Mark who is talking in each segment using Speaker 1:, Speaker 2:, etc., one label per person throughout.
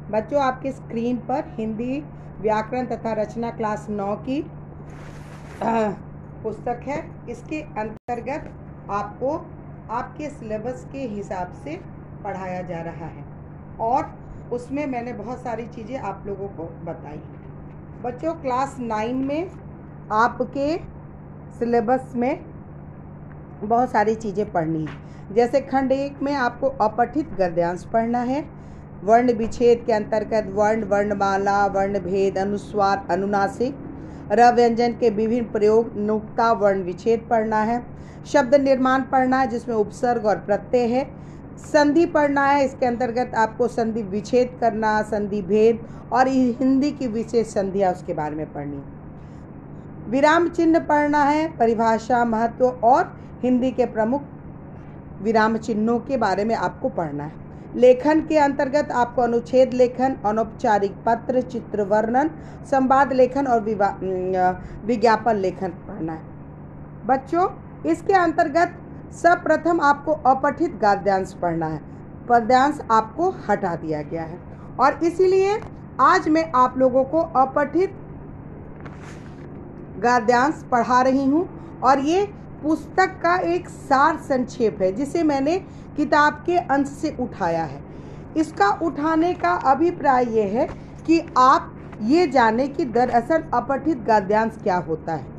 Speaker 1: बच्चों, आपकी स्क्रीन पर हिंदी व्याकरण तथा रचना क्लास 9 की पुस्तक है। इसके अंतर्गत आपको आपके सिलेबस के हिसाब से पढ़ाया जा रहा है और उसमें मैंने बहुत सारी चीज़ें आप लोगों को बताई। बच्चों, क्लास 9 में आपके सिलेबस में बहुत सारी चीज़ें पढ़नी है। जैसे खंड 1 में आपको अपठित गद्यांश पढ़ना है। वर्ण विच्छेद के अंतर्गत वर्ण, वर्णमाला, वर्ण भेद, अनुस्वार, अनुनासिक, र व्यंजन के विभिन्न प्रयोग, नुक्ता, वर्ण विच्छेद पढ़ना है। शब्द निर्माण पढ़ना है जिसमें उपसर्ग और प्रत्यय है। संधि पढ़ना है, इसके अंतर्गत आपको संधि विच्छेद करना, संधि भेद और हिंदी की विशेष संधियाँ उसके बारे में पढ़नी है। विराम चिन्ह पढ़ना है, परिभाषा, महत्व और हिंदी के प्रमुख विराम चिन्हों के बारे में आपको पढ़ना है। लेखन के अंतर्गत आपको अनुच्छेद लेखन, अनौपचारिक पत्र, चित्र वर्णन, संवाद लेखन और विज्ञापन लेखन पढ़ना है। बच्चों, इसके अंतर्गत सर्वप्रथम आपको अपठित गद्यांश पढ़ना है। पद्यांश आपको हटा दिया गया है और इसीलिए आज मैं आप लोगों को अपठित गद्यांश पढ़ा रही हूँ और ये पुस्तक का एक सार संक्षेप है जिसे मैंने किताब के अंश से उठाया है। इसका उठाने का अभिप्राय ये है कि आप ये जाने कि दरअसल अपठित गद्यांश क्या होता है।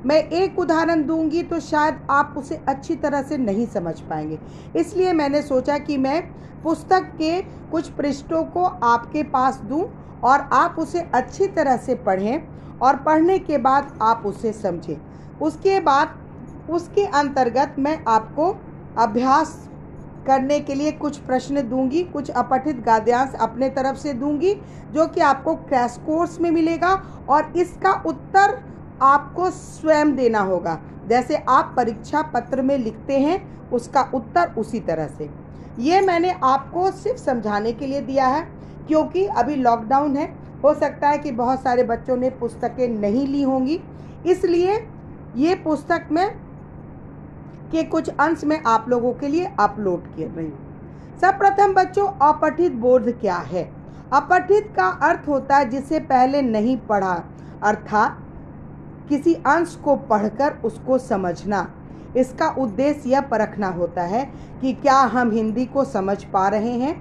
Speaker 1: मैं एक उदाहरण दूंगी तो शायद आप उसे अच्छी तरह से नहीं समझ पाएंगे, इसलिए मैंने सोचा कि मैं पुस्तक के कुछ पृष्ठों को आपके पास दूं और आप उसे अच्छी तरह से पढ़ें और पढ़ने के बाद आप उसे समझें। उसके बाद उसके अंतर्गत मैं आपको अभ्यास करने के लिए कुछ प्रश्न दूंगी, कुछ अपठित गद्यांश अपने तरफ से दूंगी जो कि आपको क्रैश कोर्स में मिलेगा और इसका उत्तर आपको स्वयं देना होगा। जैसे आप परीक्षा पत्र में लिखते हैं उसका उत्तर उसी तरह से। ये मैंने आपको सिर्फ समझाने के लिए दिया है क्योंकि अभी लॉकडाउन है। हो सकता है कि बहुत सारे बच्चों ने पुस्तकें नहीं ली होंगी, इसलिए ये पुस्तक में के कुछ अंश में आप लोगों के लिए अपलोड कर रही हूँ। सर्वप्रथम बच्चों, अपठित बोध क्या है? अपठित का अर्थ होता है जिसे पहले नहीं पढ़ा, अर्थात किसी अंश को पढ़कर उसको समझना। इसका उद्देश्य यह परखना होता है कि क्या हम हिंदी को समझ पा रहे हैं,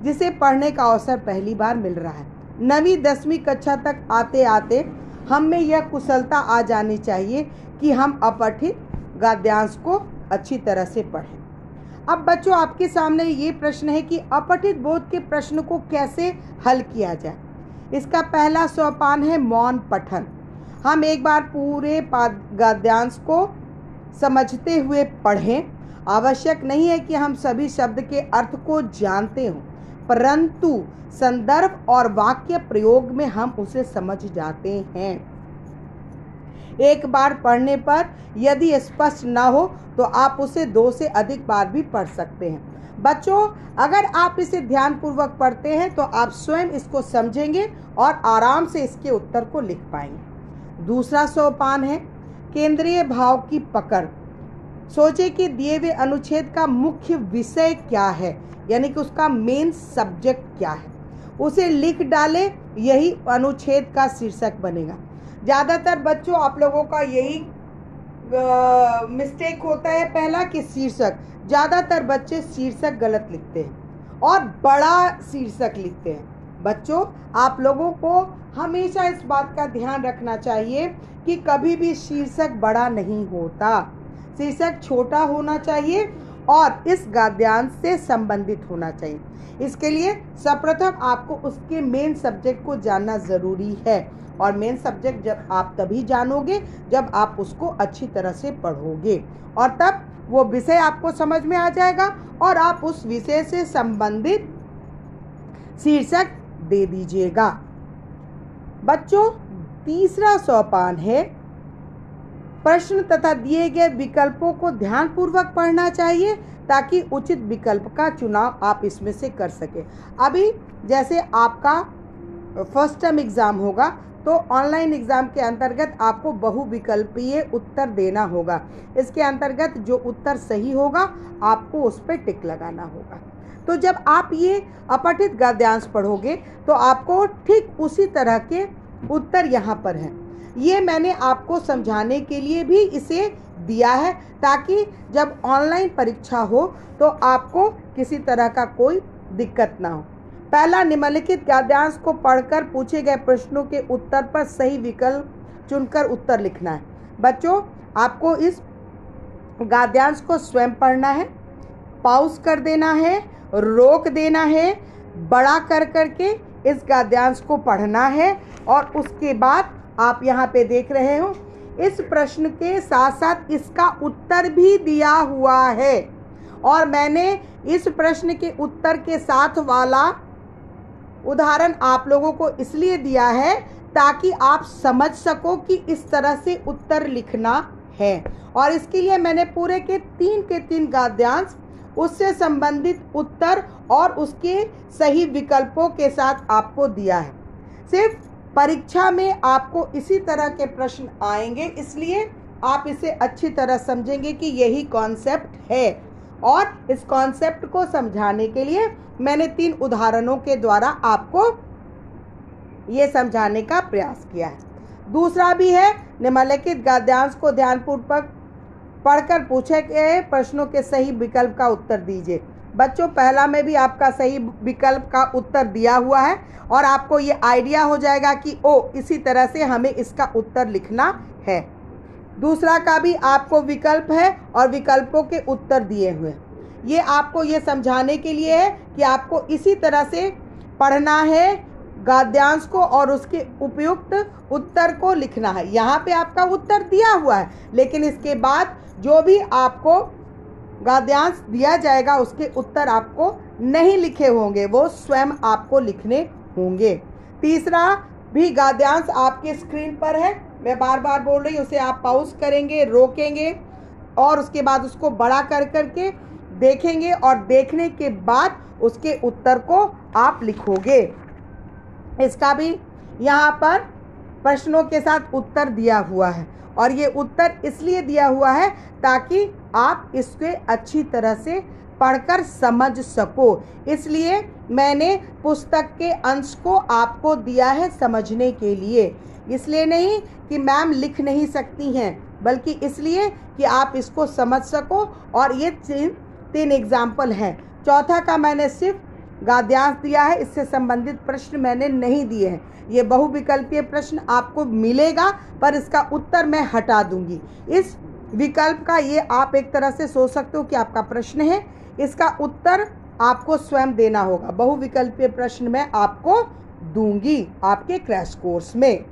Speaker 1: जिसे पढ़ने का अवसर पहली बार मिल रहा है। 9वीं 10वीं कक्षा तक आते आते हम में यह कुशलता आ जानी चाहिए कि हम अपठित गद्यांश को अच्छी तरह से पढ़ें। अब बच्चों, आपके सामने ये प्रश्न है कि अपठित बोध के प्रश्न को कैसे हल किया जाए। इसका पहला सोपान है मौन पठन। हम एक बार पूरे गद्यांश को समझते हुए पढ़ें। आवश्यक नहीं है कि हम सभी शब्द के अर्थ को जानते हों, परंतु संदर्भ और वाक्य प्रयोग में हम उसे समझ जाते हैं। एक बार पढ़ने पर यदि स्पष्ट न हो तो आप उसे 2 से अधिक बार भी पढ़ सकते हैं। बच्चों, अगर आप इसे ध्यानपूर्वक पढ़ते हैं तो आप स्वयं इसको समझेंगे और आराम से इसके उत्तर को लिख पाएंगे। दूसरा सोपान है केंद्रीय भाव की पकड़। सोचे कि दिए हुए अनुच्छेद का मुख्य विषय क्या है, यानी कि उसका मेन सब्जेक्ट क्या है, उसे लिख डालें। यही अनुच्छेद का शीर्षक बनेगा। ज़्यादातर बच्चों आप लोगों का यही मिस्टेक होता है, पहला कि शीर्षक। ज़्यादातर बच्चे शीर्षक गलत लिखते हैं और बड़ा शीर्षक लिखते हैं। बच्चों, आप लोगों को हमेशा इस बात का ध्यान रखना चाहिए कि कभी भी शीर्षक बड़ा नहीं होता, शीर्षक छोटा होना चाहिए और इस गद्यांश से संबंधित होना चाहिए। इसके लिए सर्वप्रथम आपको उसके मेन सब्जेक्ट को जानना ज़रूरी है और मेन सब्जेक्ट जब आप तभी जानोगे जब आप उसको अच्छी तरह से पढ़ोगे और तब वो विषय आपको समझ में आ जाएगा और आप उस विषय से संबंधित शीर्षक दे दीजिएगा। बच्चों, तीसरा सोपान है प्रश्न तथा दिए गए विकल्पों को ध्यानपूर्वक पढ़ना चाहिए ताकि उचित विकल्प का चुनाव आप इसमें से कर सके। अभी जैसे आपका फर्स्ट टर्म एग्ज़ाम होगा तो ऑनलाइन एग्ज़ाम के अंतर्गत आपको बहुविकल्पीय उत्तर देना होगा। इसके अंतर्गत जो उत्तर सही होगा आपको उस पर टिक लगाना होगा। तो जब आप ये अपठित गद्यांश पढ़ोगे तो आपको ठीक उसी तरह के उत्तर यहाँ पर हैं। ये मैंने आपको समझाने के लिए भी इसे दिया है, ताकि जब ऑनलाइन परीक्षा हो तो आपको किसी तरह का कोई दिक्कत ना हो। पहला, निम्नलिखित गद्यांश को पढ़कर पूछे गए प्रश्नों के उत्तर पर सही विकल्प चुनकर उत्तर लिखना है। बच्चों, आपको इस गद्यांश को स्वयं पढ़ना है, पॉज कर देना है, रोक देना है, बड़ा कर करके इस गद्यांश को पढ़ना है और उसके बाद आप यहाँ पे देख रहे हो इस प्रश्न के साथ साथ इसका उत्तर भी दिया हुआ है। और मैंने इस प्रश्न के उत्तर के साथ वाला उदाहरण आप लोगों को इसलिए दिया है ताकि आप समझ सको कि इस तरह से उत्तर लिखना है। और इसके लिए मैंने पूरे के तीन गद्यांश, उससे संबंधित उत्तर और उसके सही विकल्पों के साथ आपको दिया है। सिर्फ परीक्षा में आपको इसी तरह के प्रश्न आएंगे, इसलिए आप इसे अच्छी तरह समझेंगे कि यही कॉन्सेप्ट है। और इस कॉन्सेप्ट को समझाने के लिए मैंने 3 उदाहरणों के द्वारा आपको ये समझाने का प्रयास किया है। दूसरा भी है, निम्नलिखित गद्यांश को ध्यानपूर्वक पढ़कर पूछे गए प्रश्नों के सही विकल्प का उत्तर दीजिए। बच्चों, पहला में भी आपका सही विकल्प का उत्तर दिया हुआ है और आपको ये आइडिया हो जाएगा कि इसी तरह से हमें इसका उत्तर लिखना है। दूसरा का भी आपको विकल्प है और विकल्पों के उत्तर दिए हुए। ये आपको ये समझाने के लिए है कि आपको इसी तरह से पढ़ना है गद्यांश को और उसके उपयुक्त उत्तर को लिखना है। यहाँ पे आपका उत्तर दिया हुआ है, लेकिन इसके बाद जो भी आपको गद्यांश दिया जाएगा उसके उत्तर आपको नहीं लिखे होंगे, वो स्वयं आपको लिखने होंगे। तीसरा भी गद्यांश आपके स्क्रीन पर है, मैं बार बार बोल रही हूँ, उसे आप पॉज करेंगे, रोकेंगे और उसके बाद उसको बड़ा कर करके देखेंगे और देखने के बाद उसके उत्तर को आप लिखोगे। इसका भी यहाँ पर प्रश्नों के साथ उत्तर दिया हुआ है और ये उत्तर इसलिए दिया हुआ है ताकि आप इसके अच्छी तरह से पढ़कर समझ सको। इसलिए मैंने पुस्तक के अंश को आपको दिया है समझने के लिए, इसलिए नहीं कि मैम लिख नहीं सकती हैं, बल्कि इसलिए कि आप इसको समझ सको। और ये 3 एग्जाम्पल हैं। चौथा का मैंने सिर्फ गद्यांश दिया है, इससे संबंधित प्रश्न मैंने नहीं दिए हैं। ये बहुविकल्पीय प्रश्न आपको मिलेगा पर इसका उत्तर मैं हटा दूंगी। इस विकल्प का ये आप एक तरह से सोच सकते हो कि आपका प्रश्न है, इसका उत्तर आपको स्वयं देना होगा। बहुविकल्पीय प्रश्न मैं आपको दूंगी आपके क्रैश कोर्स में।